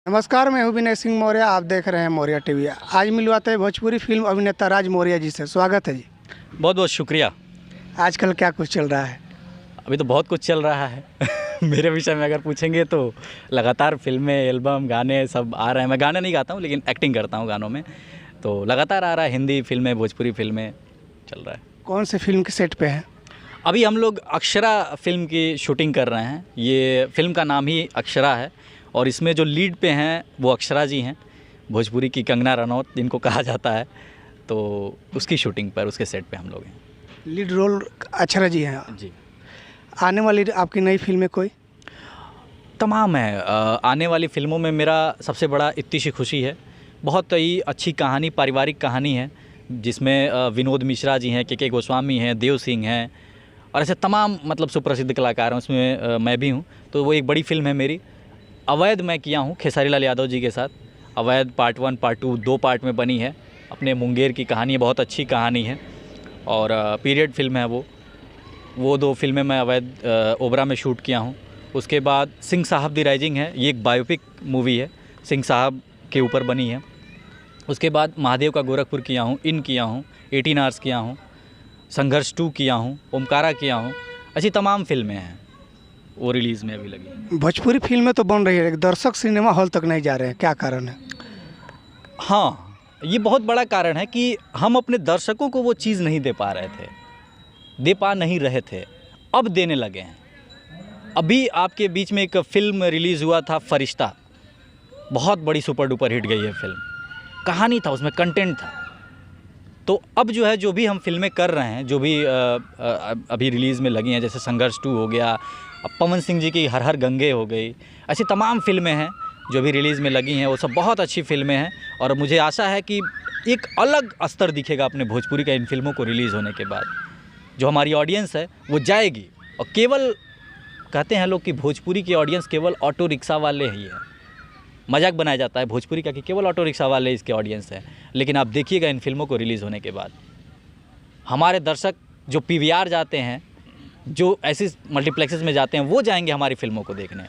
नमस्कार, मैं हूं विनय सिंह मौर्य। आप देख रहे हैं मौर्य टीवी। आज मिलवाते हैं भोजपुरी फिल्म अभिनेता राज मौर्य जी से। स्वागत है जी। बहुत बहुत शुक्रिया। आजकल क्या कुछ चल रहा है? अभी तो बहुत कुछ चल रहा है मेरे विषय में अगर पूछेंगे तो लगातार फिल्में, एल्बम, गाने सब आ रहे हैं। मैं गाना नहीं गाता हूँ लेकिन एक्टिंग करता हूँ गानों में, तो लगातार आ रहा है। हिंदी फिल्में, भोजपुरी फिल्में चल रहा है। कौन से फिल्म के सेट पे हैं? अभी हम लोग अक्षरा फिल्म की शूटिंग कर रहे हैं। ये फिल्म का नाम ही अक्षरा है और इसमें जो लीड पे हैं वो अक्षरा जी हैं, भोजपुरी की कंगना रनौत जिनको कहा जाता है। तो उसकी शूटिंग पर, उसके सेट पे हम लोग हैं। लीड रोल अक्षरा जी हैं जी। आने वाली आपकी नई फिल्में कोई? तमाम है। आने वाली फ़िल्मों में मेरा सबसे बड़ा इत्ती सी खुशी है। बहुत ही अच्छी कहानी, पारिवारिक कहानी है जिसमें विनोद मिश्रा जी हैं, के गोस्वामी हैं, देव सिंह हैं और ऐसे तमाम मतलब सुप्रसिद्ध कलाकार हैं। उसमें मैं भी हूँ। तो वो एक बड़ी फ़िल्म है मेरी। अवैध मैं किया हूँ खेसारी लाल यादव जी के साथ। अवैध पार्ट 1, पार्ट 2 दो पार्ट में बनी है। अपने मुंगेर की कहानी है, बहुत अच्छी कहानी है और पीरियड फिल्म है वो दो फिल्में मैं अवैध ओबरा में शूट किया हूँ। उसके बाद सिंह साहब दी राइजिंग है, ये एक बायोपिक मूवी है, सिंह साहब के ऊपर बनी है। उसके बाद महादेव का गोरखपुर किया हूँ, इन किया हूँ, 18 आवर्स किया हूँ, संघर्ष 2 किया हूँ, ओमकारा किया हूँ। ऐसी तमाम फिल्में हैं, वो रिलीज़ में अभी लगी। भोजपुरी फिल्में तो बन रही है लेकिन दर्शक सिनेमा हॉल तक नहीं जा रहे हैं, क्या कारण है? हाँ, ये बहुत बड़ा कारण है कि हम अपने दर्शकों को वो चीज़ नहीं दे पा रहे थे, दे पा नहीं रहे थे, अब देने लगे हैं। अभी आपके बीच में एक फ़िल्म रिलीज़ हुआ था, फरिश्ता, बहुत बड़ी सुपर डुपर हिट गई है फिल्म। कहानी था उसमें, कंटेंट था। तो अब जो है, जो भी हम फिल्में कर रहे हैं, जो भी अभी रिलीज़ में लगी हैं, जैसे संघर्ष 2 हो गया, अब पवन सिंह जी की हर हर गंगे हो गई, ऐसी तमाम फिल्में हैं जो भी रिलीज़ में लगी हैं। वो सब बहुत अच्छी फिल्में हैं और मुझे आशा है कि एक अलग स्तर दिखेगा अपने भोजपुरी का इन फिल्मों को रिलीज़ होने के बाद। जो हमारी ऑडियंस है वो जाएगी। और केवल कहते हैं लोग कि भोजपुरी की ऑडियंस केवल ऑटो रिक्शा वाले ही है। मजाक बनाया जाता है भोजपुरी का कि केवल ऑटो रिक्शा वाले इसके ऑडियंस हैं, लेकिन आप देखिएगा इन फिल्मों को रिलीज़ होने के बाद हमारे दर्शक जो PVR जाते हैं, जो ऐसी मल्टीप्लेक्सेस में जाते हैं, वो जाएंगे हमारी फिल्मों को देखने।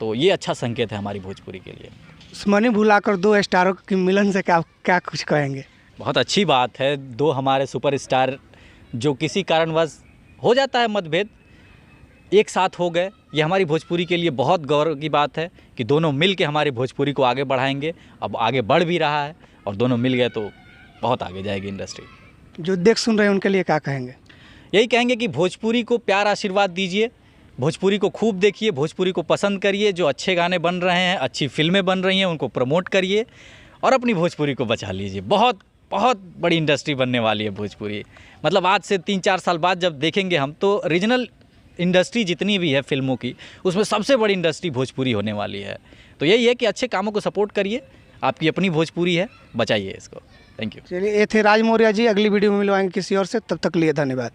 तो ये अच्छा संकेत है हमारी भोजपुरी के लिए। दुश्मनी भुलाकर दो स्टारों के मिलन से क्या कुछ कहेंगे? बहुत अच्छी बात है। दो हमारे सुपरस्टार जो किसी कारणवश हो जाता है मतभेद, एक साथ हो गए। ये हमारी भोजपुरी के लिए बहुत गौरव की बात है कि दोनों मिल के हमारी भोजपुरी को आगे बढ़ाएंगे। अब आगे बढ़ भी रहा है और दोनों मिल गए तो बहुत आगे जाएगी इंडस्ट्री। जो देख सुन रहे हैं उनके लिए क्या कहेंगे? यही कहेंगे कि भोजपुरी को प्यार आशीर्वाद दीजिए, भोजपुरी को खूब देखिए, भोजपुरी को पसंद करिए। जो अच्छे गाने बन रहे हैं, अच्छी फिल्में बन रही हैं, उनको प्रमोट करिए और अपनी भोजपुरी को बचा लीजिए। बहुत बहुत बड़ी इंडस्ट्री बनने वाली है भोजपुरी। मतलब आज से 3-4 साल बाद जब देखेंगे हम, तो रीजनल इंडस्ट्री जितनी भी है फिल्मों की, उसमें सबसे बड़ी इंडस्ट्री भोजपुरी होने वाली है। तो यही है कि अच्छे कामों को सपोर्ट करिए। आपकी अपनी भोजपुरी है, बचाइए इसको। Thank you. चलिए, ये थे राज मौर्य जी। अगली वीडियो में मिलवाएंगे किसी और से। तब तक लिए धन्यवाद।